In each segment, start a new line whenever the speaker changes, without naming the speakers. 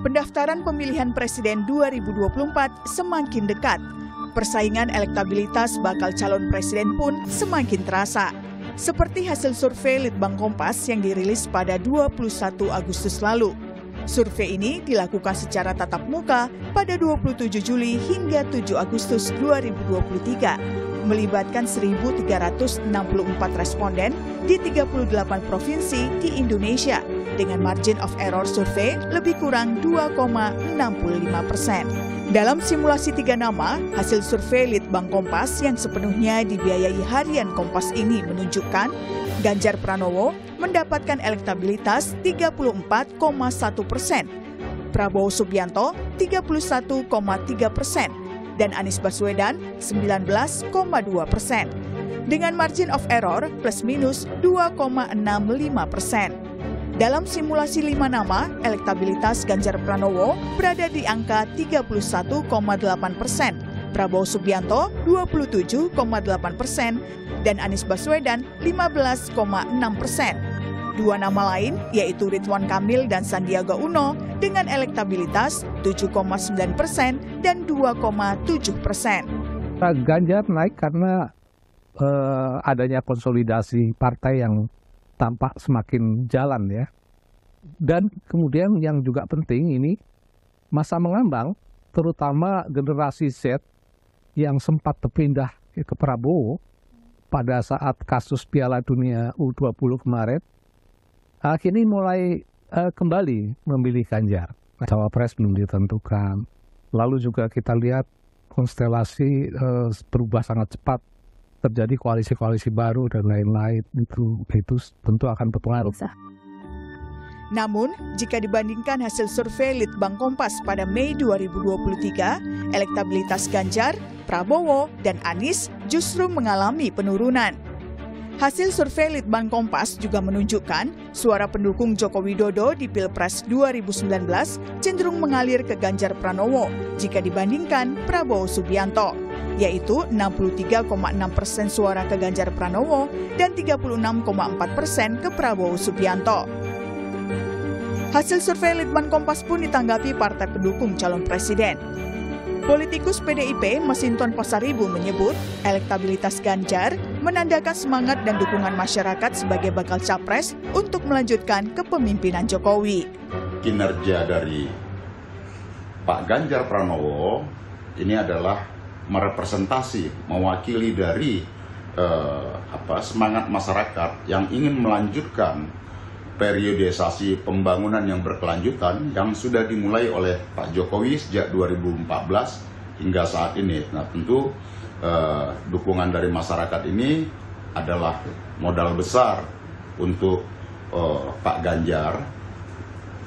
Pendaftaran pemilihan presiden 2024 semakin dekat. Persaingan elektabilitas bakal calon presiden pun semakin terasa. Seperti hasil survei Litbang Kompas yang dirilis pada 21 Agustus lalu. Survei ini dilakukan secara tatap muka pada 27 Juli hingga 7 Agustus 2023, melibatkan 1.364 responden di 38 provinsi di Indonesia dengan margin of error survei lebih kurang 2,65%. Dalam simulasi 3 nama, hasil survei Litbang Kompas yang sepenuhnya dibiayai harian Kompas ini menunjukkan Ganjar Pranowo mendapatkan elektabilitas 34,1%, Prabowo Subianto 31,3%, dan Anies Baswedan 19,2%. Dengan margin of error plus minus 2,65%. Dalam simulasi 5 nama, elektabilitas Ganjar Pranowo berada di angka 31,8%, Prabowo Subianto 27,8%, dan Anies Baswedan 15,6%. 2 nama lain yaitu Ridwan Kamil dan Sandiaga Uno dengan elektabilitas 7,9% dan 2,7%.
Ganjar naik karena adanya konsolidasi partai yang tampak semakin jalan ya. Dan kemudian yang juga penting ini masa mengambang terutama generasi Z yang sempat berpindah ke Prabowo pada saat kasus Piala Dunia U20 kemarin, kini mulai kembali memilih Ganjar. Cawapres belum ditentukan. Lalu juga kita lihat konstelasi berubah sangat cepat, terjadi koalisi-koalisi baru dan lain-lain. Itu tentu akan berpengaruh.
Namun, jika dibandingkan hasil survei Litbang Kompas pada Mei 2023, elektabilitas Ganjar, Prabowo, dan Anies justru mengalami penurunan. Hasil survei Litbang Kompas juga menunjukkan suara pendukung Joko Widodo di Pilpres 2019 cenderung mengalir ke Ganjar Pranowo jika dibandingkan Prabowo Subianto, yaitu 63,6% suara ke Ganjar Pranowo dan 36,4% ke Prabowo Subianto. Hasil survei Litbang Kompas pun ditanggapi partai pendukung calon presiden. Politikus PDIP Masinton Pasaribu menyebut elektabilitas Ganjar menandakan semangat dan dukungan masyarakat sebagai bakal capres untuk melanjutkan kepemimpinan Jokowi.
Kinerja dari Pak Ganjar Pranowo ini adalah merepresentasi, mewakili dari semangat masyarakat yang ingin melanjutkan periodisasi pembangunan yang berkelanjutan yang sudah dimulai oleh Pak Jokowi sejak 2014 hingga saat ini. Nah, tentu dukungan dari masyarakat ini adalah modal besar untuk Pak Ganjar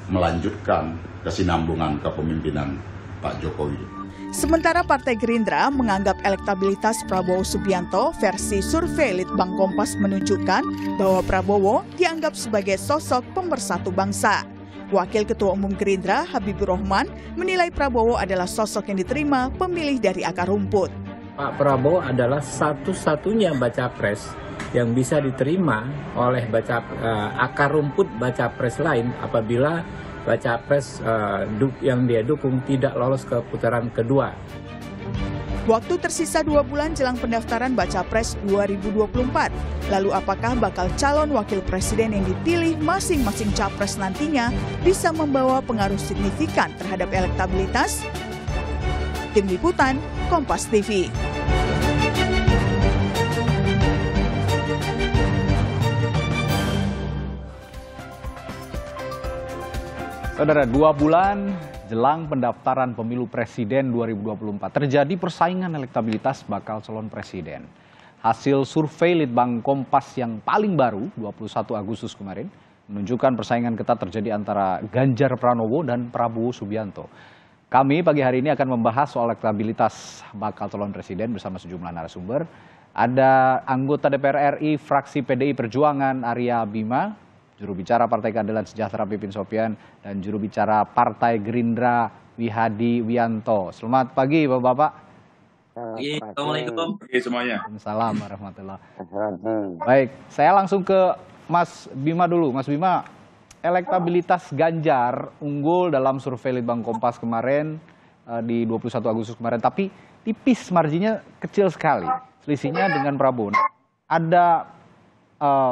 melanjutkan kesinambungan kepemimpinan Pak Jokowi.
Sementara Partai Gerindra menganggap elektabilitas Prabowo Subianto versi survei Litbang Kompas menunjukkan bahwa Prabowo dianggap sebagai sosok pemersatu bangsa. Wakil Ketua Umum Gerindra Habibur Rahman menilai Prabowo adalah sosok yang diterima pemilih dari akar rumput.
Pak Prabowo adalah satu-satunya baca pres yang bisa diterima oleh akar rumput baca pres lain apabila baca pres yang dia dukung tidak lolos ke putaran kedua.
Waktu tersisa 2 bulan jelang pendaftaran baca pres 2024. Lalu apakah bakal calon wakil presiden yang dipilih masing-masing capres nantinya bisa membawa pengaruh signifikan terhadap elektabilitas? Tim Liputan, Kompas TV.
Saudara, 2 bulan jelang pendaftaran pemilu presiden 2024, terjadi persaingan elektabilitas bakal calon presiden. Hasil survei Litbang Kompas yang paling baru, 21 Agustus kemarin, menunjukkan persaingan ketat terjadi antara Ganjar Pranowo dan Prabowo Subianto. Kami pagi hari ini akan membahas soal elektabilitas bakal calon presiden bersama sejumlah narasumber. Ada anggota DPR RI, fraksi PDI Perjuangan Arya Bima, juru bicara Partai Keadilan Sejahtera Pipin Sopian, dan juru bicara Partai Gerindra Wihadi Wianto. Selamat pagi Bapak-Bapak.
Assalamualaikum semuanya.
Assalamualaikum warahmatullahi wabarakatuh. Baik, saya langsung ke Mas Bima dulu. Mas Bima, elektabilitas Ganjar unggul dalam survei Litbang Kompas kemarin di 21 Agustus kemarin, tapi tipis, marginnya kecil sekali selisihnya dengan Prabowo. Ada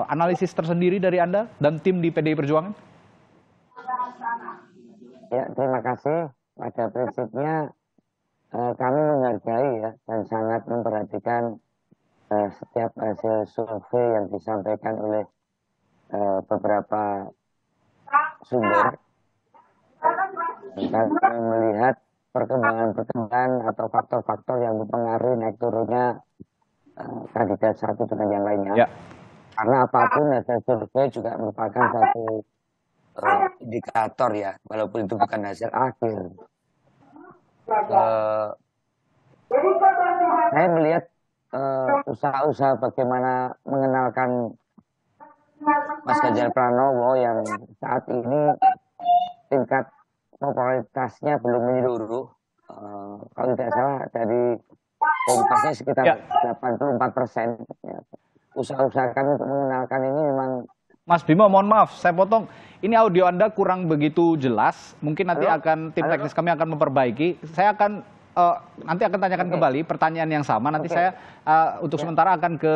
analisis tersendiri dari Anda dan tim di PDI Perjuangan?
Ya, terima kasih. Pada prinsipnya kami menghargai ya dan sangat memperhatikan setiap hasil survei yang disampaikan oleh beberapa sumber. Dan kami melihat perkembangan atau faktor-faktor yang mempengaruhi naik turunnya kandidat satu dengan yang lainnya. Ya. Karena apapun hasil survei juga merupakan satu indikator ya, walaupun itu bukan hasil akhir. Saya melihat usaha-usaha bagaimana mengenalkan Mas Ganjar Pranowo yang saat ini tingkat popularitasnya belum menyeluruh. Kalau tidak salah dari Kompasnya sekitar 84%. Ya. Usaha-usaha kami untuk mengenalkan ini memang.
Mas Bimo, mohon maaf, saya potong. Ini audio Anda kurang begitu jelas. Mungkin nanti tim teknis kami akan memperbaiki. Saya akan nanti akan tanyakan kembali pertanyaan yang sama. Nanti saya untuk sementara akan ke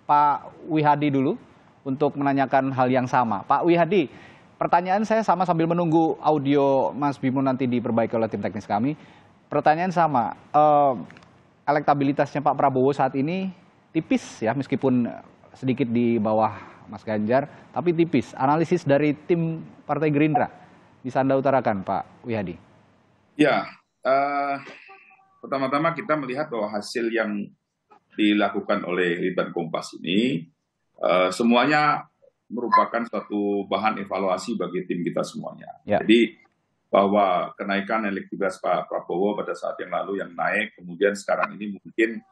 Pak Wihadi dulu untuk menanyakan hal yang sama. Pak Wihadi, pertanyaan saya sama sambil menunggu audio Mas Bimo nanti diperbaiki oleh tim teknis kami. Pertanyaan sama, elektabilitasnya Pak Prabowo saat ini tipis ya, meskipun sedikit di bawah Mas Ganjar, tapi tipis. Analisis dari tim Partai Gerindra bisa Anda utarakan, Pak Wihadi?
Ya, pertama-tama kita melihat bahwa hasil yang dilakukan oleh Litbang Kompas ini semuanya merupakan suatu bahan evaluasi bagi tim kita semuanya. Ya. Jadi bahwa kenaikan elektabilitas Pak Prabowo pada saat yang lalu yang naik, kemudian sekarang ini mungkin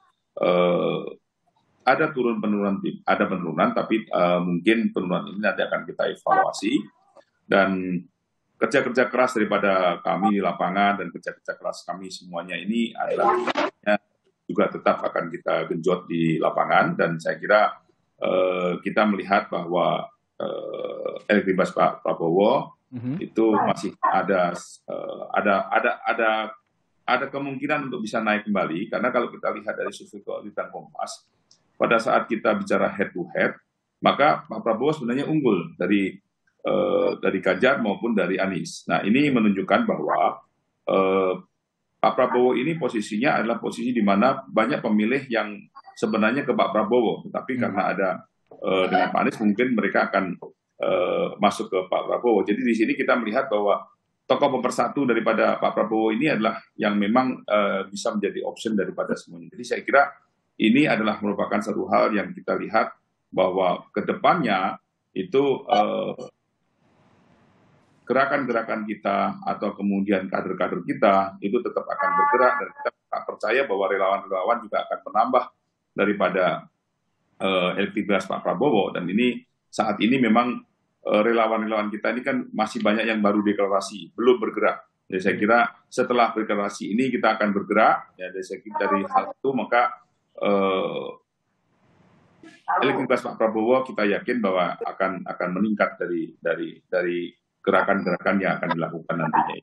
ada penurunan, tapi mungkin penurunan ini nanti akan kita evaluasi, dan kerja-kerja keras daripada kami di lapangan dan kerja-kerja keras kami semuanya ini adalah juga tetap akan kita genjot di lapangan, dan saya kira kita melihat bahwa elektabilitas Pak Prabowo itu masih ada kemungkinan untuk bisa naik kembali, karena kalau kita lihat dari survei Litbang Kompas pada saat kita bicara head to head, maka Pak Prabowo sebenarnya unggul dari Ganjar maupun dari Anies. Nah, ini menunjukkan bahwa Pak Prabowo ini posisinya adalah posisi di mana banyak pemilih yang sebenarnya ke Pak Prabowo, tapi karena ada dengan Pak Anies mungkin mereka akan masuk ke Pak Prabowo. Jadi di sini kita melihat bahwa tokoh pemersatu daripada Pak Prabowo ini adalah yang memang bisa menjadi option daripada semuanya. Jadi saya kira ini adalah merupakan satu hal yang kita lihat bahwa ke depannya itu gerakan-gerakan kita atau kemudian kader-kader kita itu tetap akan bergerak, dan kita percaya bahwa relawan-relawan juga akan menambah daripada elektabilitas Pak Prabowo. Dan ini saat ini memang relawan-relawan kita ini kan masih banyak yang baru deklarasi, belum bergerak. Jadi saya kira setelah deklarasi ini kita akan bergerak. Ya, dari hal itu maka elektabilitas Pak Prabowo kita yakin bahwa akan meningkat dari gerakan-gerakan yang akan dilakukan nantinya.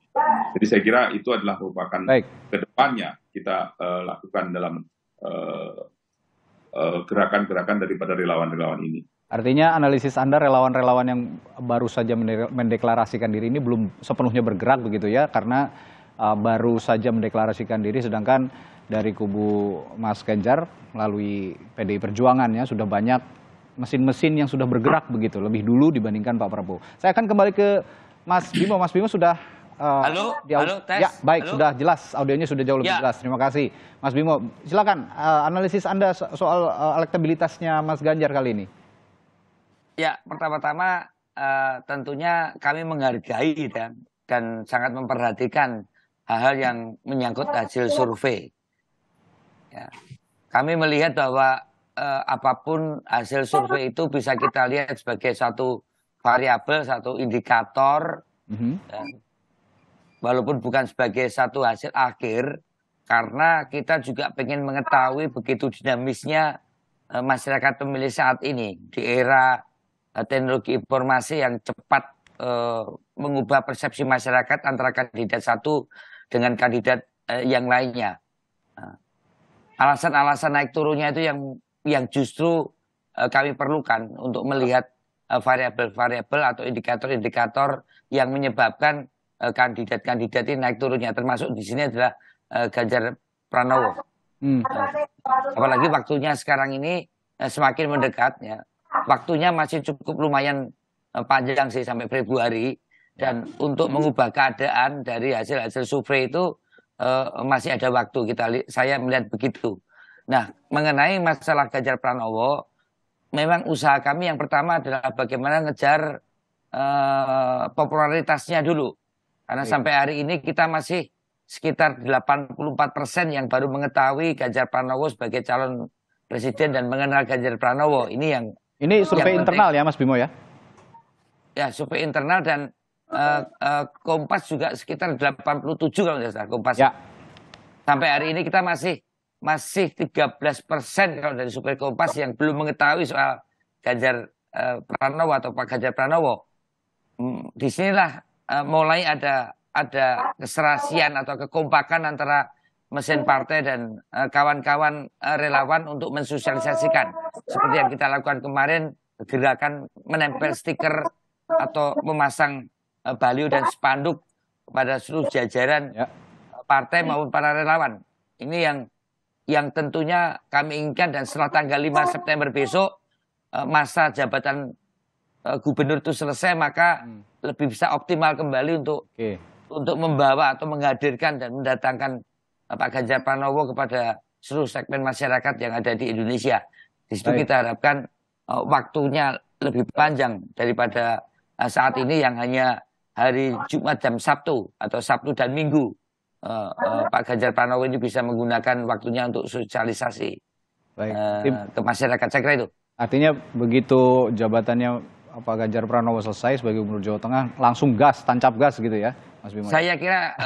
Jadi saya kira itu adalah merupakan kedepannya kita lakukan dalam gerakan-gerakan daripada relawan-relawan ini.
Artinya analisis Anda, relawan-relawan yang baru saja mendeklarasikan diri ini belum sepenuhnya bergerak begitu ya, karena baru saja mendeklarasikan diri, sedangkan dari kubu Mas Ganjar melalui PDI Perjuangan ya sudah banyak mesin-mesin yang sudah bergerak begitu, lebih dulu dibandingkan Pak Prabowo. Saya akan kembali ke Mas Bimo. Mas Bimo sudah
halo, tes.
Ya, baik, halo. Sudah jelas, audionya sudah jauh lebih jelas. Terima kasih. Mas Bimo, silakan analisis Anda soal elektabilitasnya Mas Ganjar kali ini.
Ya, pertama-tama tentunya kami menghargai dan sangat memperhatikan hal-hal yang menyangkut hasil survei. Ya. Kami melihat bahwa apapun hasil survei itu bisa kita lihat sebagai satu variabel, satu indikator, walaupun bukan sebagai satu hasil akhir, karena kita juga ingin mengetahui begitu dinamisnya masyarakat pemilih saat ini di era teknologi informasi yang cepat mengubah persepsi masyarakat antara kandidat satu dengan kandidat yang lainnya. Alasan-alasan naik turunnya itu yang justru kami perlukan untuk melihat variabel-variabel atau indikator-indikator yang menyebabkan kandidat-kandidat ini naik turunnya, termasuk di sini adalah Ganjar Pranowo. Apalagi waktunya sekarang ini semakin mendekat, ya. Waktunya masih cukup lumayan panjang sih sampai Februari, dan untuk mengubah keadaan dari hasil-hasil survei itu masih ada waktu, saya melihat begitu. Nah, mengenai masalah Ganjar Pranowo, memang usaha kami yang pertama adalah bagaimana ngejar popularitasnya dulu. Karena sampai hari ini kita masih sekitar 84% yang baru mengetahui Ganjar Pranowo sebagai calon presiden dan mengenal Ganjar Pranowo. Ini
survei internal ya Mas Bimo ya?
Ya, survei internal, dan Kompas juga sekitar 87 kalau tidak salah Kompas. Ya. Sampai hari ini kita masih 13% kalau dari survei Kompas yang belum mengetahui soal Ganjar Pranowo atau Pak Ganjar Pranowo. Disinilah mulai ada keserasian atau kekompakan antara mesin partai dan kawan-kawan relawan untuk mensosialisasikan. Seperti yang kita lakukan kemarin, gerakan menempel stiker atau memasang baliho dan spanduk kepada seluruh jajaran partai maupun para relawan. Ini yang tentunya kami inginkan, dan setelah tanggal 5 September besok masa jabatan gubernur itu selesai, maka lebih bisa optimal kembali untuk membawa atau menghadirkan dan mendatangkan Pak Ganjar Pranowo kepada seluruh segmen masyarakat yang ada di Indonesia. Di situ kita harapkan waktunya lebih panjang daripada saat ini yang hanya hari Jumat dan Sabtu atau Sabtu dan Minggu. Pak Ganjar Pranowo ini bisa menggunakan waktunya untuk sosialisasi ke masyarakat. Saya kira itu.
Artinya begitu jabatannya Pak Ganjar Pranowo selesai sebagai Gubernur Jawa Tengah, langsung gas, tancap gas gitu ya, Mas Bimo?
Saya kira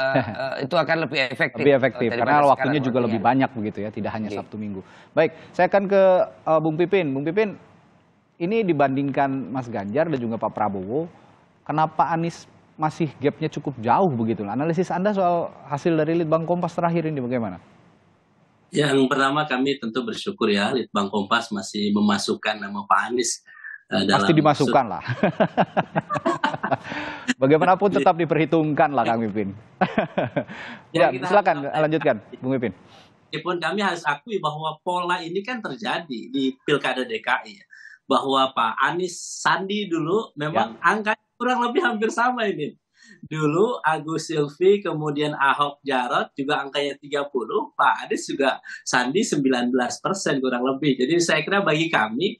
itu akan lebih efektif.
Lebih efektif, karena waktunya juga lebih banyak begitu ya, tidak hanya Sabtu Minggu. Baik, saya akan ke Bung Pipin. Bung Pipin, ini dibandingkan Mas Ganjar dan juga Pak Prabowo, kenapa Anies masih gapnya cukup jauh begitu? Analisis Anda soal hasil dari Litbang Kompas terakhir ini bagaimana?
Yang pertama, kami tentu bersyukur ya Litbang Kompas masih memasukkan nama Pak Anies.
Pasti dimasukkan lah. Bagaimanapun tetap diperhitungkan lah Kang Pipin. Ya, silakan lanjutkan Bung Pipin.
Meskipun kami harus akui bahwa pola ini kan terjadi di Pilkada DKI. Bahwa Pak Anies Sandi dulu memang angkanya kurang lebih hampir sama ini. Dulu Agus Silvi, kemudian Ahok Jarot juga angkanya 30, Pak Anies juga Sandi 19% kurang lebih. Jadi saya kira bagi kami,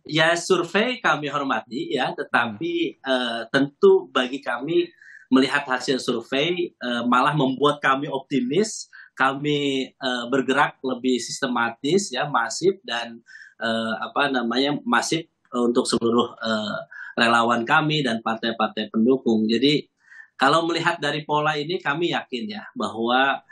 ya survei kami hormati ya, tetapi tentu bagi kami melihat hasil survei malah membuat kami optimis, kami bergerak lebih sistematis ya, masif dan masif untuk seluruh relawan kami dan partai-partai pendukung. Jadi kalau melihat dari pola ini kami yakin ya bahwa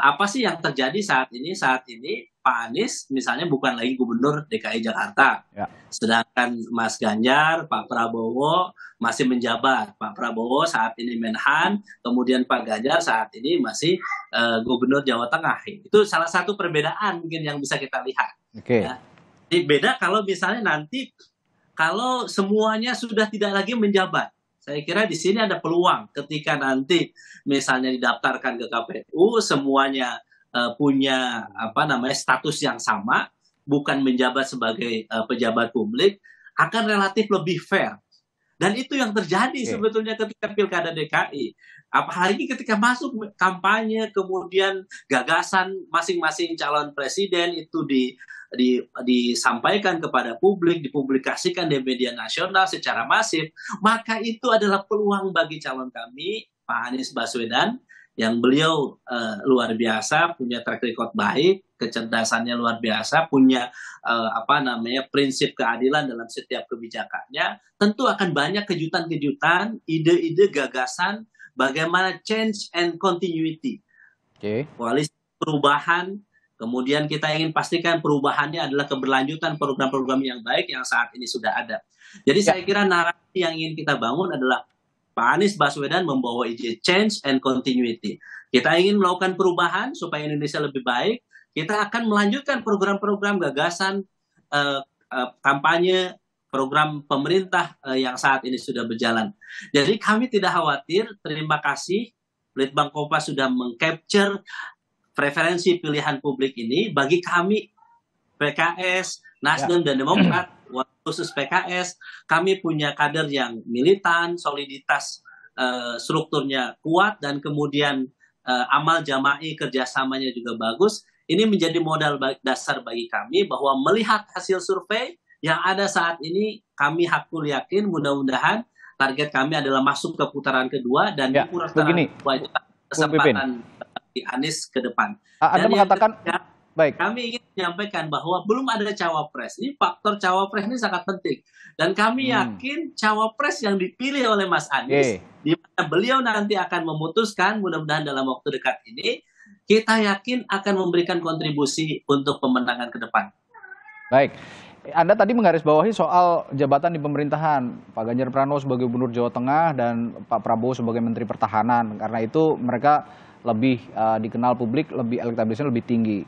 apa sih yang terjadi saat ini? Saat ini Pak Anies misalnya bukan lagi Gubernur DKI Jakarta. Ya. Sedangkan Mas Ganjar, Pak Prabowo masih menjabat. Pak Prabowo saat ini Menhan, kemudian Pak Ganjar saat ini masih Gubernur Jawa Tengah. Itu salah satu perbedaan mungkin yang bisa kita lihat.
Oke.
Ya. Jadi beda kalau misalnya nanti kalau semuanya sudah tidak lagi menjabat. Saya kira di sini ada peluang ketika nanti misalnya didaftarkan ke KPU semuanya punya status yang sama, bukan menjabat sebagai pejabat publik, akan relatif lebih fair. Dan itu yang terjadi sebetulnya ketika Pilkada DKI. Apalagi ketika masuk kampanye, kemudian gagasan masing-masing calon presiden itu disampaikan kepada publik, dipublikasikan di media nasional secara masif, maka itu adalah peluang bagi calon kami, Pak Anies Baswedan, yang beliau luar biasa, punya track record baik, kecerdasannya luar biasa, punya prinsip keadilan dalam setiap kebijakannya. Tentu akan banyak kejutan-kejutan, ide-ide, gagasan, bagaimana change and continuity. Koalisi perubahan Kemudian kita ingin pastikan perubahannya adalah keberlanjutan program-program yang baik yang saat ini sudah ada. Jadi saya kira narasi yang ingin kita bangun adalah Pak Anies Baswedan membawa ide change and continuity. Kita ingin melakukan perubahan supaya Indonesia lebih baik. Kita akan melanjutkan program-program gagasan kampanye program pemerintah yang saat ini sudah berjalan. Jadi kami tidak khawatir. Terima kasih Litbang Kompas sudah mengcapture preferensi pilihan publik ini. Bagi kami PKS, Nasdem dan Demokrat, khusus PKS, kami punya kader yang militan, soliditas strukturnya kuat, dan kemudian amal jama'i kerjasamanya juga bagus. Ini menjadi modal dasar bagi kami bahwa melihat hasil survei yang ada saat ini, kami hakul yakin mudah-mudahan target kami adalah masuk ke putaran kedua, dan di putaran kedua itu kesempatan Anies ke depan.
Anda mengatakan baik.
Kami ingin menyampaikan bahwa belum ada cawapres. Ini faktor cawapres ini sangat penting. Dan kami yakin cawapres yang dipilih oleh Mas Anies, di mana beliau nanti akan memutuskan, mudah-mudahan dalam waktu dekat ini, kita yakin akan memberikan kontribusi untuk pemenangan ke depan.
Baik. Anda tadi menggarisbawahi soal jabatan di pemerintahan, Pak Ganjar Pranowo sebagai Gubernur Jawa Tengah dan Pak Prabowo sebagai Menteri Pertahanan. Karena itu mereka lebih dikenal publik, lebih elektabilitasnya lebih tinggi.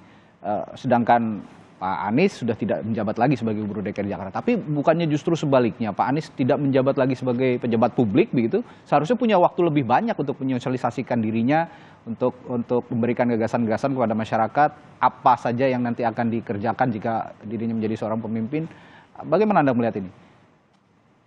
Sedangkan Pak Anies sudah tidak menjabat lagi sebagai Gubernur DKI Jakarta. Tapi bukannya justru sebaliknya, Pak Anies tidak menjabat lagi sebagai pejabat publik begitu, seharusnya punya waktu lebih banyak untuk menyosialisasikan dirinya, untuk memberikan gagasan-gagasan kepada masyarakat, apa saja yang nanti akan dikerjakan jika dirinya menjadi seorang pemimpin. Bagaimana Anda melihat ini?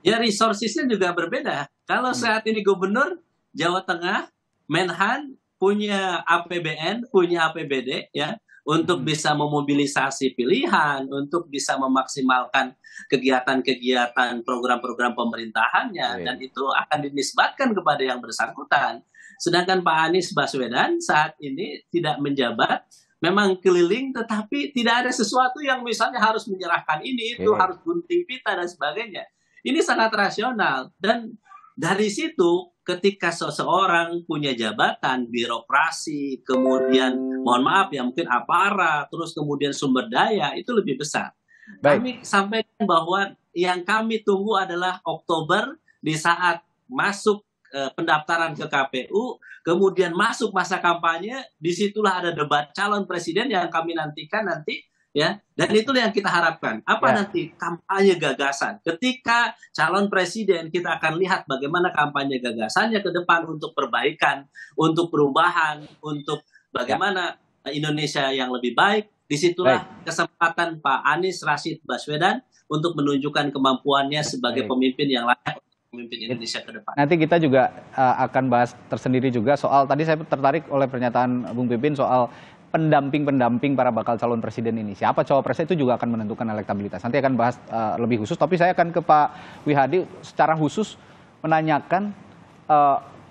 Ya, resources-nya juga berbeda. Kalau saat ini Gubernur Jawa Tengah, Menhan punya APBN, punya APBD, ya, untuk bisa memobilisasi pilihan, untuk bisa memaksimalkan kegiatan-kegiatan program-program pemerintahannya, dan itu akan dinisbatkan kepada yang bersangkutan. Sedangkan Pak Anies Baswedan saat ini tidak menjabat, memang keliling, tetapi tidak ada sesuatu yang misalnya harus menyerahkan ini, itu harus gunting pita dan sebagainya. Ini sangat rasional, dan dari situ ketika seseorang punya jabatan, birokrasi, kemudian mohon maaf ya mungkin aparat, terus kemudian sumber daya, itu lebih besar. Kami sampaikan bahwa yang kami tunggu adalah Oktober, di saat masuk pendaftaran ke KPU, kemudian masuk masa kampanye, disitulah ada debat calon presiden yang kami nantikan nanti, ya, dan itulah yang kita harapkan. Apa nanti kampanye gagasan? Ketika calon presiden, kita akan lihat bagaimana kampanye gagasannya ke depan untuk perbaikan, untuk perubahan, untuk bagaimana Indonesia yang lebih baik. Disitulah kesempatan Pak Anies Rashid Baswedan untuk menunjukkan kemampuannya sebagai pemimpin yang layak memimpin Indonesia ke depan.
Nanti kita juga akan bahas tersendiri juga soal, tadi saya tertarik oleh pernyataan Bung Pipin soal pendamping-pendamping para bakal calon presiden ini. Siapa cawapresnya itu juga akan menentukan elektabilitas. Nanti akan bahas lebih khusus, tapi saya akan ke Pak Wihadi secara khusus menanyakan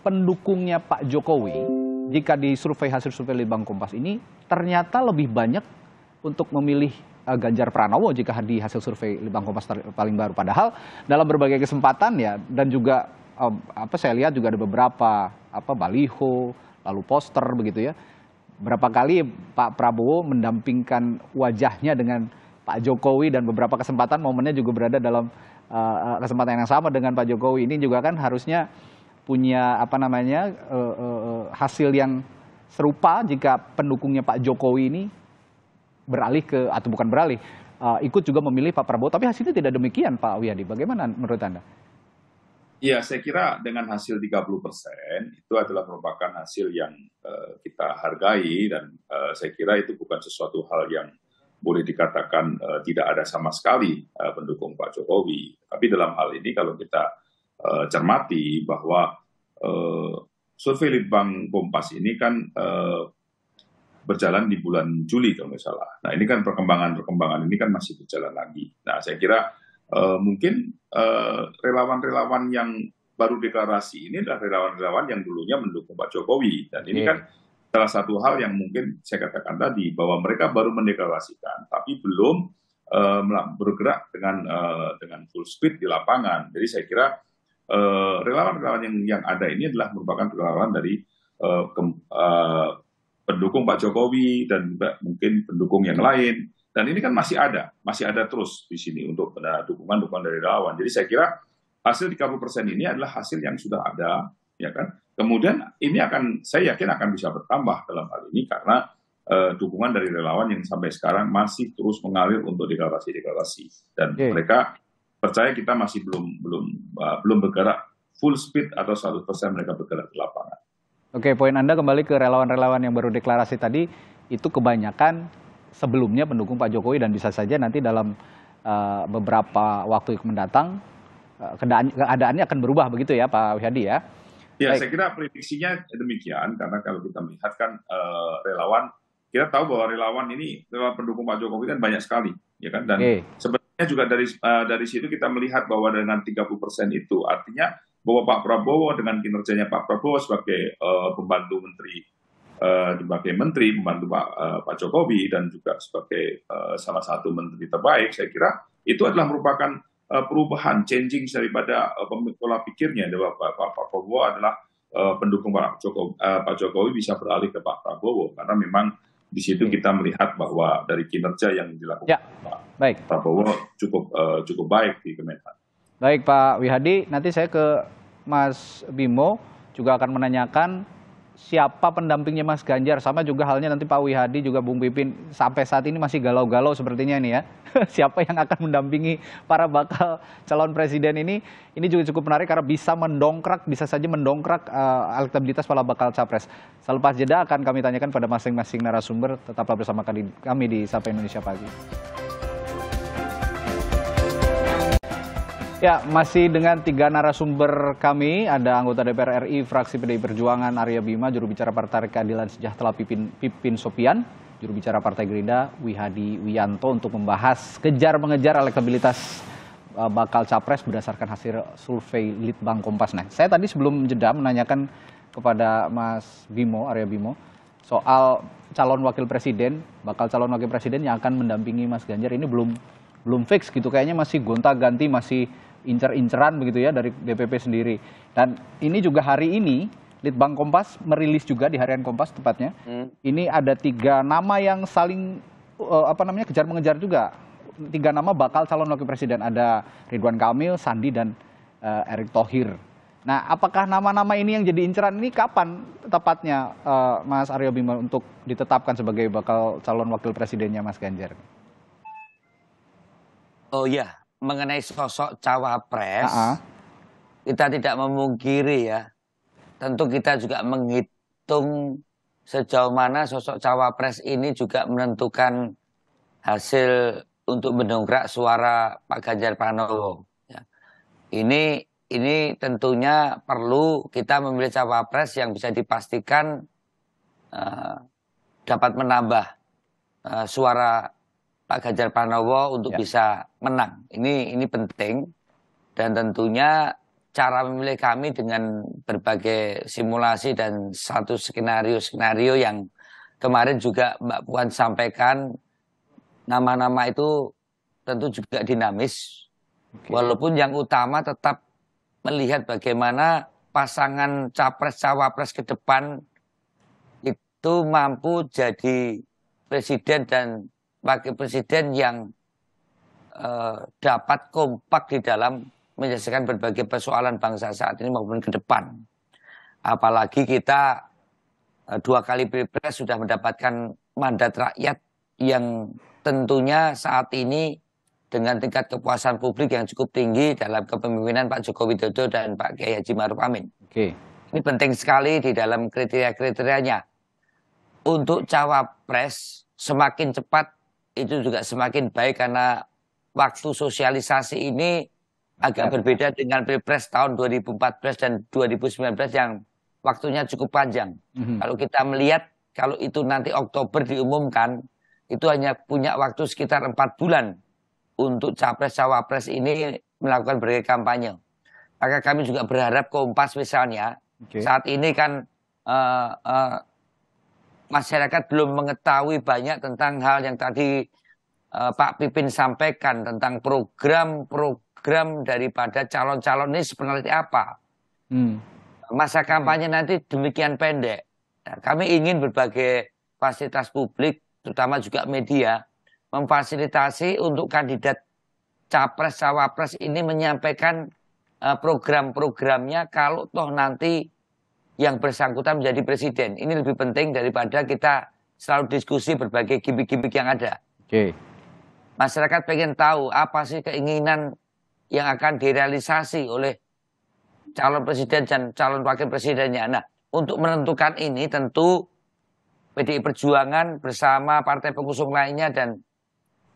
pendukungnya Pak Jokowi jika di hasil survei Litbang Kompas ini ternyata lebih banyak untuk memilih Ganjar Pranowo jika di hasil survei Litbang Kompas paling baru. Padahal dalam berbagai kesempatan ya, dan juga saya lihat juga ada beberapa baliho, lalu poster begitu ya. Berapa kali Pak Prabowo mendampingkan wajahnya dengan Pak Jokowi, dan beberapa kesempatan momennya juga berada dalam kesempatan yang sama dengan Pak Jokowi. Ini juga kan harusnya punya hasil yang serupa jika pendukungnya Pak Jokowi ini beralih ke, atau bukan beralih, ikut juga memilih Pak Prabowo. Tapi hasilnya tidak demikian, Pak Wihadi. Bagaimana menurut Anda?
Ya, saya kira dengan hasil 30% itu adalah merupakan hasil yang kita hargai, dan saya kira itu bukan sesuatu hal yang boleh dikatakan tidak ada sama sekali pendukung Pak Jokowi. Tapi dalam hal ini kalau kita cermati bahwa survei Litbang Kompas ini kan berjalan di bulan Juli kalau nggak salah. Nah, ini kan perkembangan ini kan masih berjalan lagi. Nah, saya kira mungkin relawan-relawan yang baru deklarasi ini adalah relawan-relawan yang dulunya mendukung Pak Jokowi. Dan ini kan salah satu hal yang mungkin saya katakan tadi, bahwa mereka baru mendeklarasikan, tapi belum bergerak dengan full speed di lapangan. Jadi saya kira relawan-relawan yang ada ini adalah merupakan relawan dari pendukung Pak Jokowi dan juga mungkin pendukung yang lain. Dan ini kan masih ada terus di sini untuk dukungan dari relawan. Jadi saya kira hasil 30% ini adalah hasil yang sudah ada, ya kan. Kemudian ini saya yakin akan bisa bertambah dalam hal ini karena dukungan dari relawan yang sampai sekarang masih terus mengalir untuk deklarasi. Dan mereka percaya kita masih belum bergerak full speed atau 100% mereka bergerak di lapangan.
Oke, poin Anda kembali ke relawan-relawan yang baru deklarasi tadi, itu kebanyakan sebelumnya pendukung Pak Jokowi dan bisa saja nanti dalam beberapa waktu mendatang keadaannya akan berubah begitu ya Pak Wihadi ya?
Ya, saya kira prediksinya demikian karena kalau kita melihat kan relawan, kita tahu bahwa relawan pendukung Pak Jokowi kan banyak sekali, ya kan? Dan sebenarnya juga dari situ kita melihat bahwa dengan 30% itu artinya bahwa Pak Prabowo dengan kinerjanya Pak Prabowo sebagai pembantu menteri membantu Pak Jokowi dan juga sebagai salah satu menteri terbaik, saya kira itu adalah merupakan perubahan, changing daripada pola pikirnya bahwa Pak Prabowo adalah pendukung Pak Jokowi bisa beralih ke Pak Prabowo karena memang di situ kita melihat bahwa dari kinerja yang dilakukan Pak Prabowo cukup baik di Kemenhan.
Baik Pak Wihadi, nanti saya ke Mas Bimo juga akan menanyakan siapa pendampingnya Mas Ganjar, sama juga halnya nanti Pak Wihadi juga Bung Pipin sampai saat ini masih galau-galau sepertinya ini ya. Siapa yang akan mendampingi para bakal calon presiden ini juga cukup menarik karena bisa saja mendongkrak elektabilitas para bakal capres. Selepas jeda akan kami tanyakan pada masing-masing narasumber, tetaplah bersama kami di Sapa Indonesia Pagi. Ya, masih dengan 3 narasumber kami, ada anggota DPR RI, fraksi PDI Perjuangan Arya Bima, juru bicara Partai Keadilan Sejahtera Pipin Sopian, juru bicara Partai Gerindra Wihadi Wiyanto untuk membahas kejar-mengejar elektabilitas bakal capres berdasarkan hasil survei Litbang Kompas. Nah, saya tadi sebelum jeda menanyakan kepada Mas Bimo, Arya Bimo, soal calon wakil presiden, bakal calon wakil presiden yang akan mendampingi Mas Ganjar ini belum fix gitu, kayaknya masih gonta-ganti, masih incer-inceran begitu ya dari DPP sendiri. Dan ini juga hari ini Litbang Kompas merilis juga di harian Kompas tepatnya. Ini ada 3 nama yang saling kejar mengejar juga. 3 nama bakal calon wakil presiden, ada Ridwan Kamil, Sandi dan Erick Thohir. Nah, apakah nama-nama ini yang jadi inceran ini kapan tepatnya Mas Arya Bima untuk ditetapkan sebagai bakal calon wakil presidennya Mas Ganjar?
Oh ya, mengenai sosok cawapres, kita tidak memungkiri ya. Tentu kita juga menghitung sejauh mana sosok cawapres ini juga menentukan hasil untuk mendongkrak suara Pak Ganjar Pranowo. Ya. Ini tentunya perlu kita memilih cawapres yang bisa dipastikan dapat menambah suara Pak Ganjar Pranowo untuk bisa menang. Ini penting dan tentunya cara memilih kami dengan berbagai simulasi dan satu skenario yang kemarin juga Mbak Puan sampaikan, nama-nama itu tentu juga dinamis. Walaupun yang utama tetap melihat bagaimana pasangan capres-cawapres ke depan itu mampu jadi presiden dan wakil presiden yang dapat kompak di dalam menyelesaikan berbagai persoalan bangsa saat ini maupun ke depan. Apalagi kita 2 kali pilpres sudah mendapatkan mandat rakyat yang tentunya saat ini dengan tingkat kepuasan publik yang cukup tinggi dalam kepemimpinan Pak Joko Widodo dan Pak Kiai Haji Ma'ruf Amin. Ini penting sekali di dalam kriteria-kriterianya. Untuk cawapres semakin cepat itu juga semakin baik karena waktu sosialisasi ini agak berbeda dengan Pilpres tahun 2014 dan 2019 yang waktunya cukup panjang. Kalau kita melihat, kalau itu nanti Oktober diumumkan, itu hanya punya waktu sekitar 4 bulan untuk capres-cawapres ini melakukan berbagai kampanye. Maka kami juga berharap Kompas misalnya, saat ini kan masyarakat belum mengetahui banyak tentang hal yang tadi Pak Pipin sampaikan tentang program daripada calon-calon ini sebenarnya apa. Masa kampanye nanti demikian pendek. Nah, kami ingin berbagai fasilitas publik, terutama juga media, memfasilitasi untuk kandidat capres cawapres ini menyampaikan program-programnya kalau toh nanti yang bersangkutan menjadi presiden. Ini lebih penting daripada kita selalu diskusi berbagai gimmick-gimmick yang ada.
Oke.
Masyarakat pengen tahu apa sih keinginan yang akan direalisasi oleh calon presiden dan calon wakil presidennya. Nah, untuk menentukan ini tentu PDI Perjuangan bersama partai pengusung lainnya dan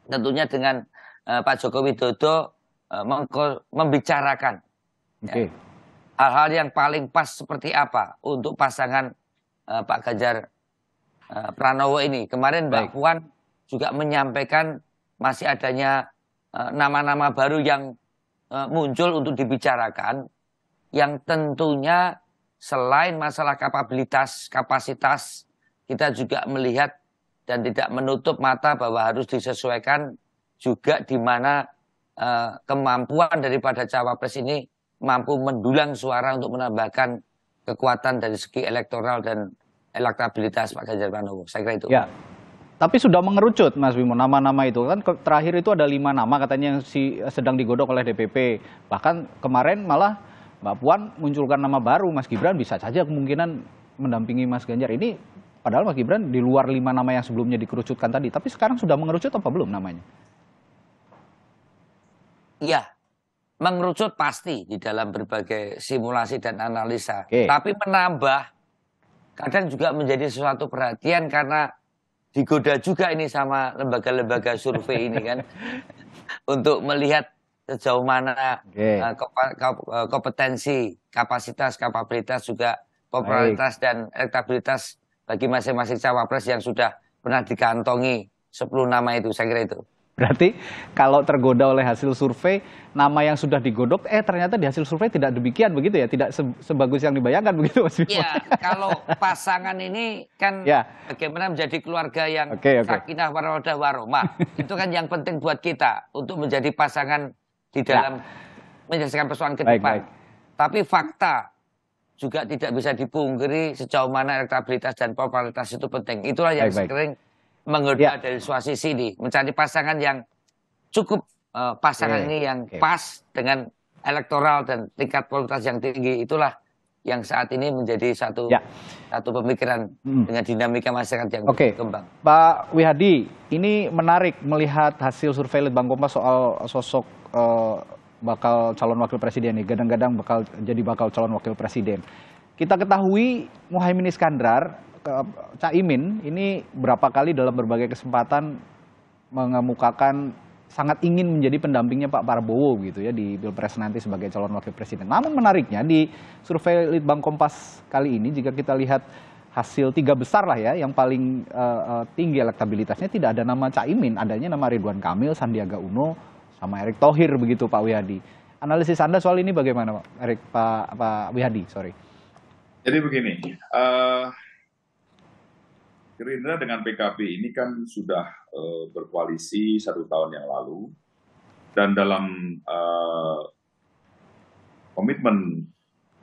tentunya dengan Pak Joko Widodo membicarakan hal-hal yang paling pas seperti apa untuk pasangan Pak Ganjar Pranowo ini. Kemarin Mbak Puan juga menyampaikan masih adanya nama-nama baru yang muncul untuk dibicarakan, yang tentunya selain masalah kapabilitas, kapasitas, kita juga melihat dan tidak menutup mata bahwa harus disesuaikan juga di mana kemampuan daripada cawapres ini mampu mendulang suara untuk menambahkan kekuatan dari segi elektoral dan elektabilitas Pak Ganjar Pranowo. Saya kira itu.
Ya. Tapi sudah mengerucut, Mas Bimo, nama-nama itu. Kan terakhir itu ada 5 nama katanya yang sedang digodok oleh DPP. Bahkan kemarin malah Mbak Puan munculkan nama baru, Mas Gibran bisa saja kemungkinan mendampingi Mas Ganjar. Ini padahal Mas Gibran di luar 5 nama yang sebelumnya dikerucutkan tadi. Tapi sekarang sudah mengerucut apa belum namanya?
Iya, mengerucut pasti di dalam berbagai simulasi dan analisa. Tapi menambah kadang juga menjadi sesuatu perhatian karena digoda juga ini sama lembaga-lembaga survei ini kan untuk melihat sejauh mana kompetensi, kapasitas, kapabilitas juga popularitas dan elektabilitas bagi masing-masing cawapres yang sudah pernah dikantongi 10 nama itu. Saya kira itu.
Berarti kalau tergoda oleh hasil survei, nama yang sudah digodok, ternyata di hasil survei tidak demikian begitu ya? Tidak sebagus yang dibayangkan begitu Mas Bimo?
Iya, kalau pasangan ini kan bagaimana menjadi keluarga yang sakinah warodah warahmah. Itu kan yang penting buat kita untuk menjadi pasangan di dalam menyelesaikan persoalan ke depan. Tapi fakta juga tidak bisa dipungkiri sejauh mana elektabilitas dan popularitas itu penting. Itulah yang sering menggoda dari suatu sisi ini, mencari pasangan yang cukup pasangan ini yang pas dengan elektoral dan tingkat popularitas yang tinggi. Itulah yang saat ini menjadi satu pemikiran dengan dinamika masyarakat yang berkembang.
Pak Wihadi, ini menarik melihat hasil survei Litbang Kompas soal sosok bakal calon wakil presiden nih, gadang-gadang bakal calon wakil presiden. Kita ketahui Muhaimin Iskandar, Caimin ini berapa kali dalam berbagai kesempatan mengemukakan sangat ingin menjadi pendampingnya Pak Prabowo gitu ya di Pilpres nanti sebagai calon wakil presiden. Namun menariknya di survei Litbang Kompas kali ini jika kita lihat hasil 3 besar lah ya yang paling tinggi elektabilitasnya tidak ada nama Caimin, adanya nama Ridwan Kamil, Sandiaga Uno sama Erick Thohir begitu Pak Wihadi. Analisis Anda soal ini bagaimana Pak Wihadi? Sorry.
Jadi begini. Gerindra dengan PKB ini kan sudah berkoalisi 1 tahun yang lalu, dan dalam komitmen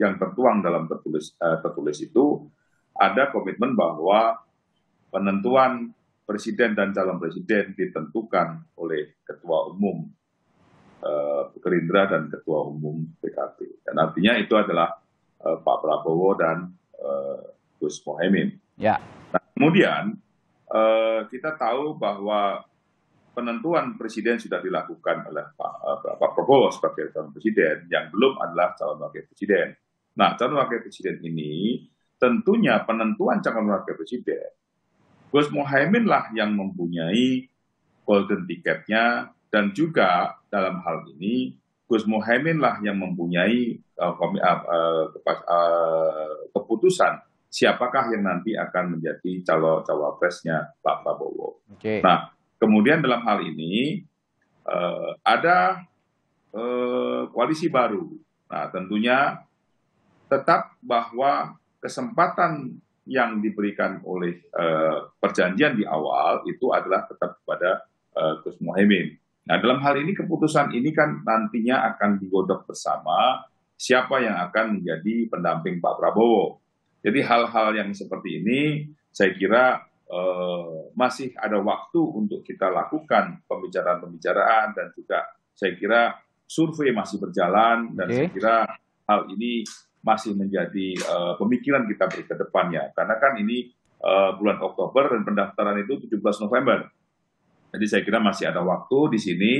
yang tertuang dalam tertulis itu ada komitmen bahwa penentuan presiden dan calon presiden ditentukan oleh Ketua Umum Gerindra dan Ketua Umum PKB, dan artinya itu adalah Pak Prabowo dan Gus Muhaimin.
Ya.
Nah, kemudian kita tahu bahwa penentuan presiden sudah dilakukan oleh Pak Prabowo sebagai calon presiden, yang belum adalah calon wakil presiden. Nah, calon wakil presiden ini tentunya penentuan calon wakil presiden, Gus Muhaimin lah yang mempunyai golden ticketnya, dan juga dalam hal ini Gus Muhaimin lah yang mempunyai keputusan siapakah yang nanti akan menjadi cawapresnya Pak Prabowo. Nah, kemudian dalam hal ini ada koalisi baru. Nah, tentunya tetap bahwa kesempatan yang diberikan oleh perjanjian di awal itu adalah tetap kepada Gus Muhaimin. Nah, dalam hal ini keputusan ini kan nantinya akan digodok bersama siapa yang akan menjadi pendamping Pak Prabowo. Jadi hal-hal yang seperti ini saya kira masih ada waktu untuk kita lakukan pembicaraan-pembicaraan, dan juga saya kira survei masih berjalan, dan saya kira hal ini masih menjadi pemikiran kita ke depannya. Karena kan ini bulan Oktober dan pendaftaran itu 17 November. Jadi saya kira masih ada waktu di sini,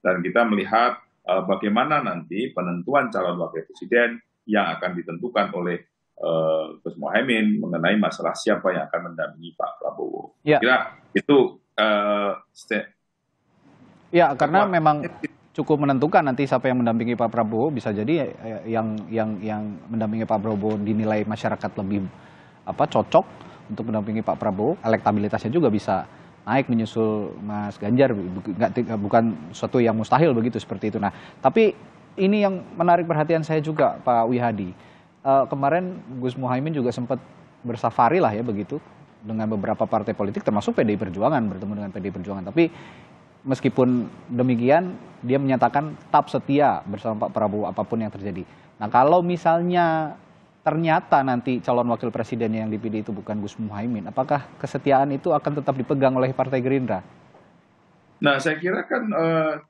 dan kita melihat bagaimana nanti penentuan calon wakil presiden yang akan ditentukan oleh Gus Muhaimin mengenai masalah siapa yang akan mendampingi Pak Prabowo.
Ya.
Kira itu
ya, karena memang cukup menentukan nanti siapa yang mendampingi Pak Prabowo. Bisa jadi yang mendampingi Pak Prabowo dinilai masyarakat lebih cocok untuk mendampingi Pak Prabowo. Elektabilitasnya juga bisa naik menyusul Mas Ganjar, bukan suatu yang mustahil begitu, seperti itu. Nah, tapi ini yang menarik perhatian saya juga, Pak Wihadi. Kemarin Gus Muhaimin juga sempat bersafari lah ya begitu dengan beberapa partai politik, termasuk PDI Perjuangan, bertemu dengan PDI Perjuangan. Tapi meskipun demikian, dia menyatakan tetap setia bersama Pak Prabowo apapun yang terjadi. Nah, kalau misalnya ternyata nanti calon wakil presiden yang dipilih itu bukan Gus Muhaimin, apakah kesetiaan itu akan tetap dipegang oleh Partai Gerindra?
Nah, saya kira kan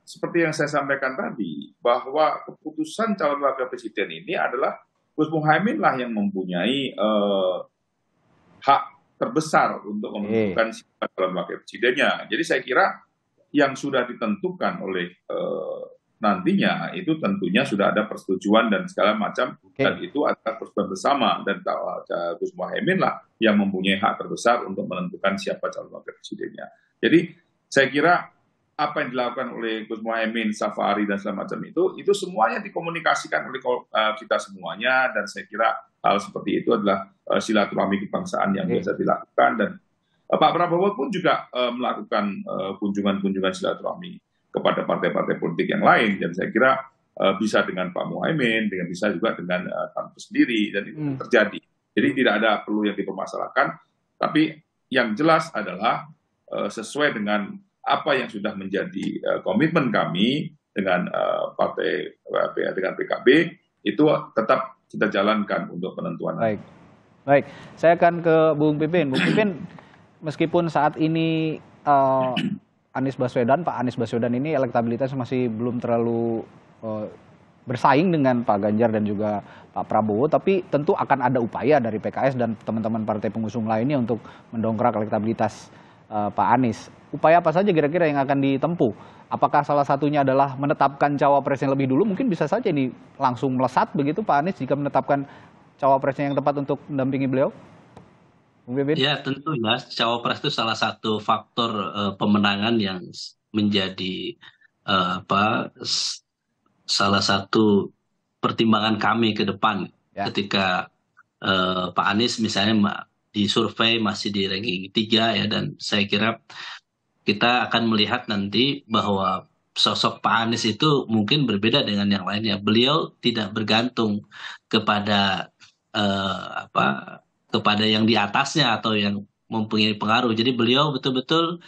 seperti yang saya sampaikan tadi, bahwa keputusan calon wakil presiden ini adalah Gus Muhaimin lah yang mempunyai hak terbesar untuk menentukan siapa calon wakil presidennya. Jadi saya kira yang sudah ditentukan oleh nantinya itu tentunya sudah ada persetujuan dan segala macam, dan itu adalah persetujuan bersama, dan Gus Muhaimin lah yang mempunyai hak terbesar untuk menentukan siapa calon wakil presidennya. Jadi saya kira apa yang dilakukan oleh Gus Muhaimin, safari dan segala macam itu semuanya dikomunikasikan oleh kita semuanya, dan saya kira hal seperti itu adalah silaturahmi kebangsaan yang biasa dilakukan, dan Pak Prabowo pun juga melakukan kunjungan-kunjungan silaturahmi kepada partai-partai politik yang lain, dan saya kira bisa dengan Pak Muhaimin, bisa juga dengan Tanto sendiri, dan itu terjadi. Jadi tidak ada perlu yang dipermasalahkan, tapi yang jelas adalah sesuai dengan apa yang sudah menjadi komitmen kami dengan dengan PKB, itu tetap kita jalankan untuk penentuan.
Baik. Saya akan ke Bung Pipin. Bung Pipin, meskipun saat ini Pak Anies Baswedan ini elektabilitas masih belum terlalu bersaing dengan Pak Ganjar dan juga Pak Prabowo, tapi tentu akan ada upaya dari PKS dan teman-teman partai pengusung lainnya untuk mendongkrak elektabilitas Pak Anies. Upaya apa saja kira-kira yang akan ditempuh? Apakah salah satunya adalah menetapkan cawapresnya lebih dulu? Mungkin bisa saja ini langsung melesat begitu Pak Anies jika menetapkan cawapresnya yang tepat untuk mendampingi beliau?
Ya, tentu ya, cawapres itu salah satu faktor pemenangan yang menjadi salah satu pertimbangan kami ke depan ketika Pak Anies misalnya di survei masih di ranking 3 ya, dan saya kira kita akan melihat nanti bahwa sosok Pak Anies itu mungkin berbeda dengan yang lainnya. Beliau tidak bergantung kepada kepada yang di atasnya atau yang mempunyai pengaruh. Jadi beliau betul-betul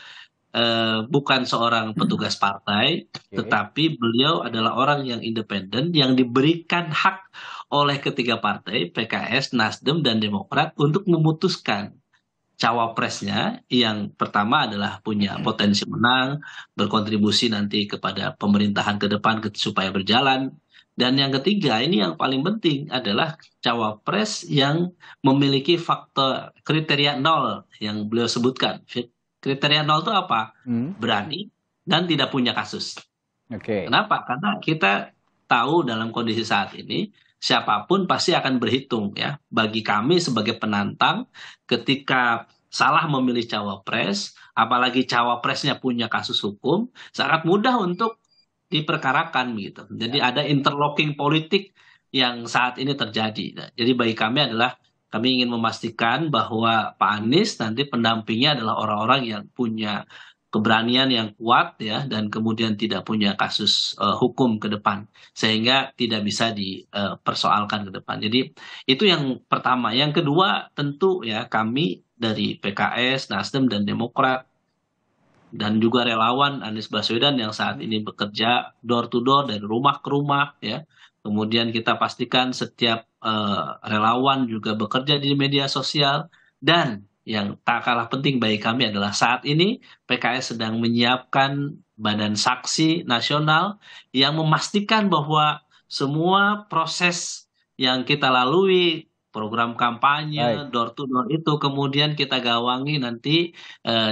bukan seorang petugas partai, tetapi beliau adalah orang yang independen yang diberikan hak oleh ketiga partai, PKS, Nasdem, dan Demokrat, untuk memutuskan cawapresnya. Yang pertama adalah punya potensi menang, berkontribusi nanti kepada pemerintahan ke depan supaya berjalan. Dan yang ketiga, ini yang paling penting, adalah cawapres yang memiliki faktor kriteria 0 yang beliau sebutkan. Kriteria 0 itu apa? Berani dan tidak punya kasus. Kenapa? Karena kita tahu dalam kondisi saat ini, siapapun pasti akan berhitung ya. Bagi kami sebagai penantang, ketika salah memilih cawapres, apalagi cawapresnya punya kasus hukum, sangat mudah untuk diperkarakan gitu. Jadi ada interlocking politik yang saat ini terjadi. Nah, jadi bagi kami adalah, kami ingin memastikan bahwa Pak Anies nanti pendampingnya adalah orang-orang yang punya keberanian yang kuat ya, dan kemudian tidak punya kasus hukum ke depan, sehingga tidak bisa dipersoalkan ke depan. Jadi itu yang pertama. Yang kedua, tentu ya kami dari PKS, Nasdem, dan Demokrat, dan juga relawan Anies Baswedan yang saat ini bekerja door to door dari rumah ke rumah ya, Kemudian kita pastikan setiap relawan juga bekerja di media sosial. Dan yang tak kalah penting bagi kami adalah saat ini PKS sedang menyiapkan Badan Saksi Nasional yang memastikan bahwa semua proses yang kita lalui, program kampanye, door to door itu kemudian kita gawangi nanti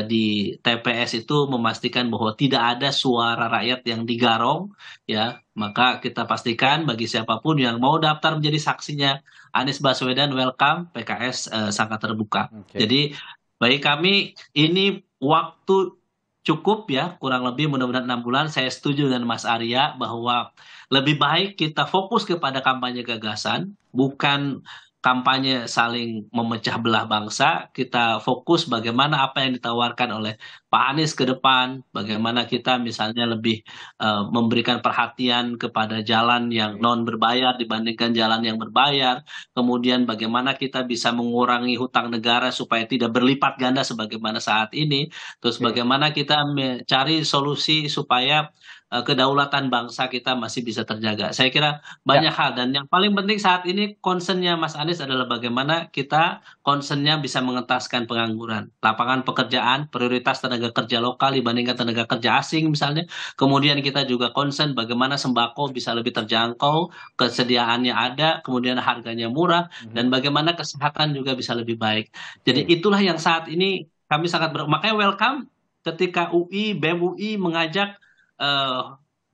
di TPS itu, memastikan bahwa tidak ada suara rakyat yang digarong, ya. Maka kita pastikan bagi siapapun yang mau daftar menjadi saksinya Anies Baswedan, welcome, PKS sangat terbuka. Jadi bagi kami ini waktu cukup ya, kurang lebih mudah-mudahan 6 bulan. Saya setuju dengan Mas Arya bahwa lebih baik kita fokus kepada kampanye gagasan, bukan kampanye saling memecah belah bangsa. Kita fokus bagaimana apa yang ditawarkan oleh Pak Anies ke depan, bagaimana kita misalnya lebih memberikan perhatian kepada jalan yang non berbayar dibandingkan jalan yang berbayar, kemudian bagaimana kita bisa mengurangi hutang negara supaya tidak berlipat ganda sebagaimana saat ini, terus bagaimana kita mencari solusi supaya kedaulatan bangsa kita masih bisa terjaga. Saya kira banyak hal, dan yang paling penting saat ini concernnya Mas Anies adalah bagaimana kita concernnya bisa mengentaskan pengangguran, lapangan pekerjaan, prioritas tenaga kerja lokal dibandingkan tenaga kerja asing misalnya. Kemudian kita juga concern bagaimana sembako bisa lebih terjangkau, kesediaannya ada, kemudian harganya murah, dan bagaimana kesehatan juga bisa lebih baik. Jadi itulah yang saat ini kami sangat makanya welcome ketika UI, BEM UI mengajak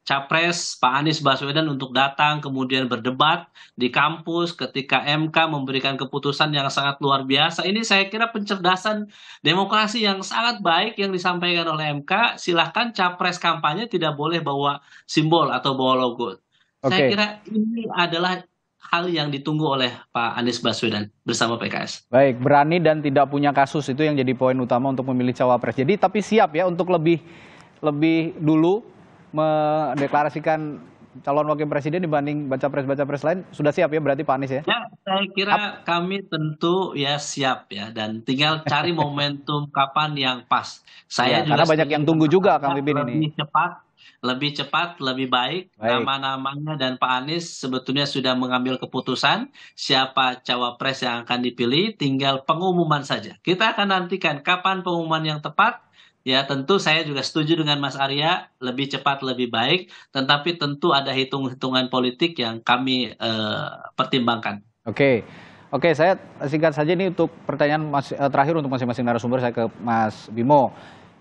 Capres Pak Anies Baswedan untuk datang kemudian berdebat di kampus ketika MK memberikan keputusan yang sangat luar biasa. Ini saya kira pencerdasan demokrasi yang sangat baik yang disampaikan oleh MK. Silahkan Capres kampanye tidak boleh bawa simbol atau bawa logo. Saya kira ini adalah hal yang ditunggu oleh Pak Anies Baswedan bersama PKS.
Baik, berani dan tidak punya kasus, itu yang jadi poin utama untuk memilih cawapres. Jadi tapi siap ya untuk lebih dulu mendeklarasikan calon wakil presiden dibanding baca pres lain. Sudah siap ya berarti Pak Anies ya? Ya,
saya kira kami tentu ya siap ya, dan tinggal cari momentum kapan yang pas. Saya juga
karena banyak yang tunggu juga Kang Pipin ini.
Lebih cepat, lebih baik. Nama-namanya dan Pak Anies sebetulnya sudah mengambil keputusan siapa cawapres yang akan dipilih, tinggal pengumuman saja. Kita akan nantikan kapan pengumuman yang tepat. Ya tentu saya juga setuju dengan Mas Arya, lebih cepat lebih baik, tetapi tentu ada hitung-hitungan politik yang kami pertimbangkan.
Oke, saya singkat saja ini untuk pertanyaan terakhir untuk masing-masing narasumber, saya ke Mas Bimo.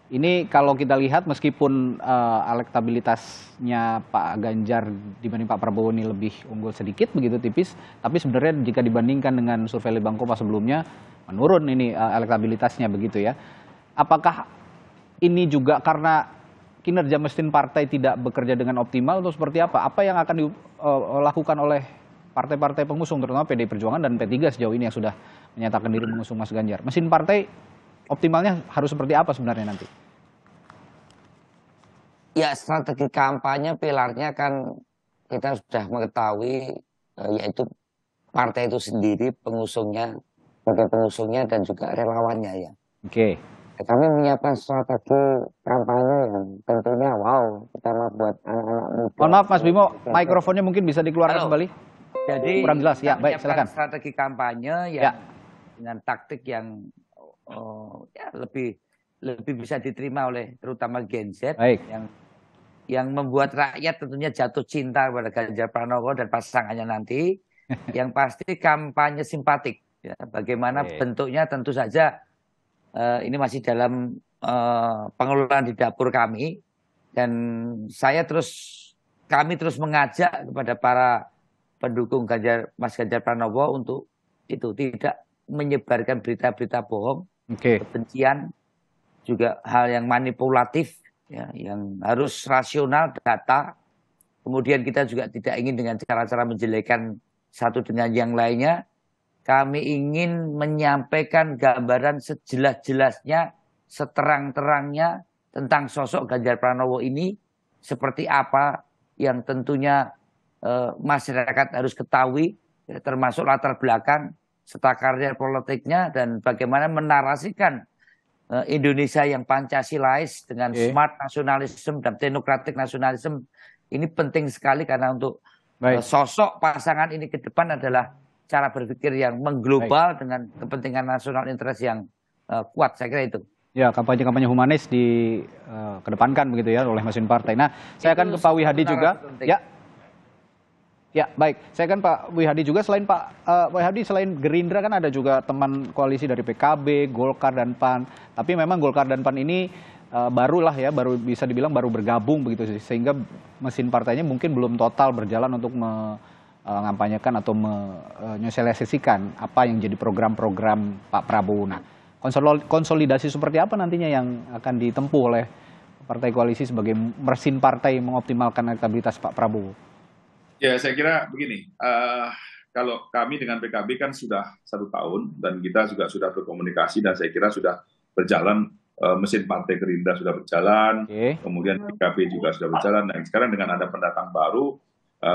Ini kalau kita lihat meskipun elektabilitasnya Pak Ganjar dibanding Pak Prabowo ini lebih unggul sedikit, begitu tipis, tapi sebenarnya jika dibandingkan dengan survei Litbangkompas sebelumnya menurun ini elektabilitasnya begitu ya. Apakah ini juga karena kinerja mesin partai tidak bekerja dengan optimal atau seperti apa? Apa yang akan dilakukan oleh partai-partai pengusung, terutama PDI Perjuangan dan P3 sejauh ini yang sudah menyatakan diri mengusung Mas Ganjar? Mesin partai optimalnya harus seperti apa sebenarnya nanti?
Ya, strategi kampanye pilarnya kan kita sudah mengetahui, yaitu partai itu sendiri, pengusungnya, sebagai pengusungnya dan juga relawannya ya.
Oke.
Kami menyiapkan strategi kampanye yang tentunya pertama buat anak-anak muda.
Mohon maaf Mas Bimo, mikrofonnya mungkin bisa dikeluarkan kembali.
Jadi
kurang jelas ya, baik silakan.
Strategi kampanye yang dengan taktik yang lebih bisa diterima oleh terutama Gen Z, yang membuat rakyat tentunya jatuh cinta kepada Ganjar Pranowo dan pasangannya nanti. Yang pasti kampanye simpatik. Ya, bagaimana bentuknya tentu saja ini masih dalam pengelolaan di dapur kami, dan kami terus mengajak kepada para pendukung Mas Ganjar Pranowo untuk itu tidak menyebarkan berita-berita bohong, kebencian, juga hal yang manipulatif, ya, yang harus rasional, data. Kemudian kita juga tidak ingin dengan cara-cara menjelekkan satu dengan yang lainnya. Kami ingin menyampaikan gambaran sejelas-jelasnya, seterang-terangnya tentang sosok Ganjar Pranowo ini, seperti apa yang tentunya masyarakat harus ketahui, ya, termasuk latar belakang, serta karir politiknya, dan bagaimana menarasikan Indonesia yang Pancasilais dengan smart nasionalisme dan teknokratik nasionalisme. Ini penting sekali karena untuk sosok pasangan ini ke depan adalah cara berpikir yang mengglobal dengan kepentingan nasional interest yang kuat, saya kira itu.
Ya, kampanye-kampanye humanis kedepankan begitu ya oleh mesin partai. Nah, saya akan ke Pak Wihadi juga. Ya, baik. Saya akan Pak Wihadi juga. Selain Pak Wihadi, selain Gerindra kan ada juga teman koalisi dari PKB, Golkar dan PAN. Tapi memang Golkar dan PAN ini baru bisa dibilang baru bergabung begitu sih. Sehingga mesin partainya mungkin belum total berjalan untuk mengampanyekan atau menyosialisasikan apa yang jadi program-program Pak Prabowo. Nah, konsolidasi seperti apa nantinya yang akan ditempuh oleh partai koalisi sebagai mesin partai mengoptimalkan elektabilitas Pak Prabowo?
Ya, saya kira begini, kalau kami dengan PKB kan sudah 1 tahun dan kita juga sudah berkomunikasi dan saya kira sudah berjalan, mesin partai Gerindra sudah berjalan, kemudian PKB juga sudah berjalan, dan sekarang dengan ada pendatang baru,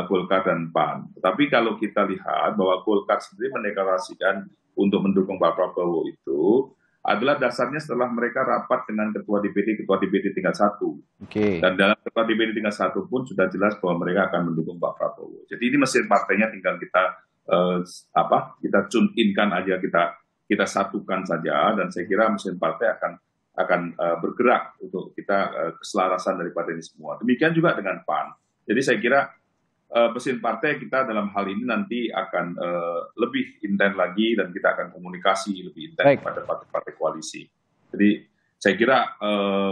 Golkar dan PAN. Tapi kalau kita lihat bahwa Golkar sendiri mendeklarasikan untuk mendukung Pak Prabowo itu adalah dasarnya setelah mereka rapat dengan ketua DPD tingkat 1. Dan dalam ketua DPD tingkat 1 pun sudah jelas bahwa mereka akan mendukung Pak Prabowo. Jadi ini mesin partainya tinggal kita tune in-kan aja, kita satukan saja, dan saya kira mesin partai akan bergerak untuk kita keselarasan daripada ini semua. Demikian juga dengan PAN. Jadi saya kira mesin partai kita dalam hal ini nanti akan lebih intens lagi dan kita akan komunikasi lebih intens pada partai-partai koalisi. Jadi saya kira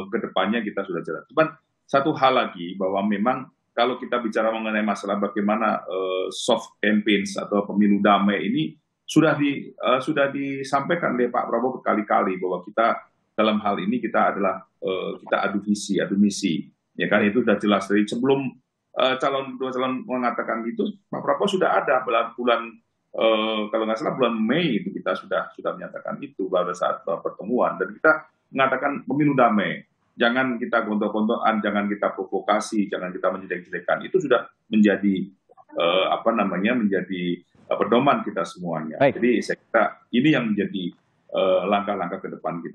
ke depannya kita sudah jalan. Cuman satu hal lagi bahwa memang kalau kita bicara mengenai masalah bagaimana soft campaigns atau pemilu damai ini sudah disampaikan oleh Pak Prabowo berkali-kali bahwa kita dalam hal ini kita adalah kita adu visi, adu misi. Ya kan, itu sudah jelas dari sebelum dua calon mengatakan itu, Pak Prabowo sudah ada bulan kalau nggak salah bulan Mei itu kita sudah menyatakan itu pada saat pertemuan, dan kita mengatakan pemilu damai, jangan kita gontok-gontokan, jangan kita provokasi, jangan kita menjelek-jelekan. Itu sudah menjadi menjadi pedoman kita semuanya. Jadi saya kira ini yang menjadi langkah-langkah ke depan kita.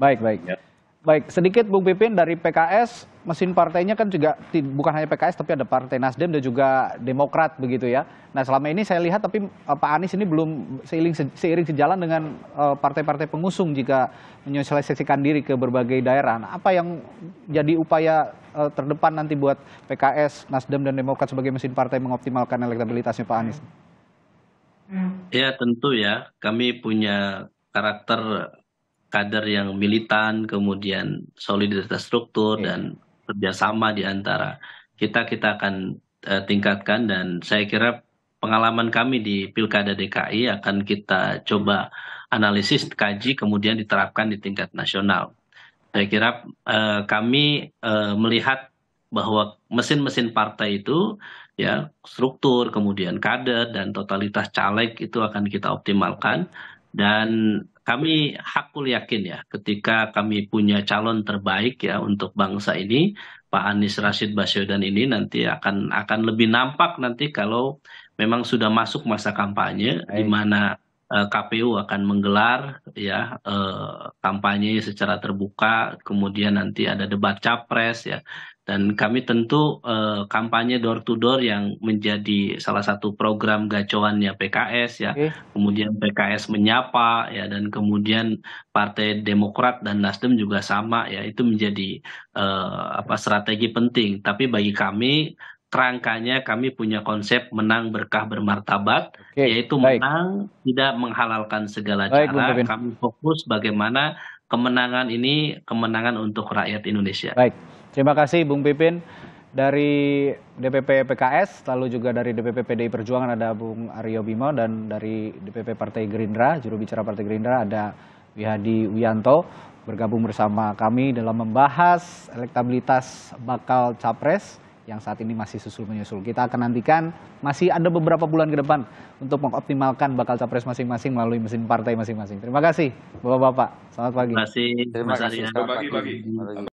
Baik, sedikit Bung Pipin dari PKS, mesin partainya kan juga bukan hanya PKS tapi ada Partai Nasdem dan juga Demokrat begitu ya. Nah, selama ini saya lihat tapi Pak Anies ini belum seiring sejalan dengan partai-partai pengusung jika menyosialisasikan diri ke berbagai daerah. Nah, apa yang jadi upaya terdepan nanti buat PKS, Nasdem dan Demokrat sebagai mesin partai mengoptimalkan elektabilitasnya Pak Anies?
Ya tentu ya, kami punya karakter kader yang militan, kemudian soliditas struktur dan kerjasama di antara kita akan tingkatkan, dan saya kira pengalaman kami di Pilkada DKI akan kita coba analisis, kaji, kemudian diterapkan di tingkat nasional. Saya kira kami melihat bahwa mesin-mesin partai itu ya struktur, kemudian kader dan totalitas caleg itu akan kita optimalkan, dan kami hakul yakin ya ketika kami punya calon terbaik ya untuk bangsa ini, Pak Anies Rashid Baswedan ini nanti akan lebih nampak nanti kalau memang sudah masuk masa kampanye di mana KPU akan menggelar ya kampanye secara terbuka, kemudian nanti ada debat capres ya. Dan kami tentu kampanye door to door yang menjadi salah satu program gacoannya PKS ya. Kemudian PKS menyapa ya, dan kemudian Partai Demokrat dan Nasdem juga sama ya. Itu menjadi strategi penting. Tapi bagi kami kerangkanya kami punya konsep menang berkah bermartabat, yaitu menang tidak menghalalkan segala cara. Kami fokus bagaimana kemenangan ini kemenangan untuk rakyat Indonesia.
Baik. Terima kasih Bung Pipin dari DPP PKS, lalu juga dari DPP PDI Perjuangan ada Bung Aryo Bimo, dan dari DPP Partai Gerindra, juru bicara Partai Gerindra ada Wihadi Wiyanto, bergabung bersama kami dalam membahas elektabilitas bakal capres yang saat ini masih susul-menyusul. Kita akan nantikan, masih ada beberapa bulan ke depan untuk mengoptimalkan bakal capres masing-masing melalui mesin partai masing-masing. Terima kasih Bapak-Bapak, selamat pagi.
Terima kasih.
Selamat pagi.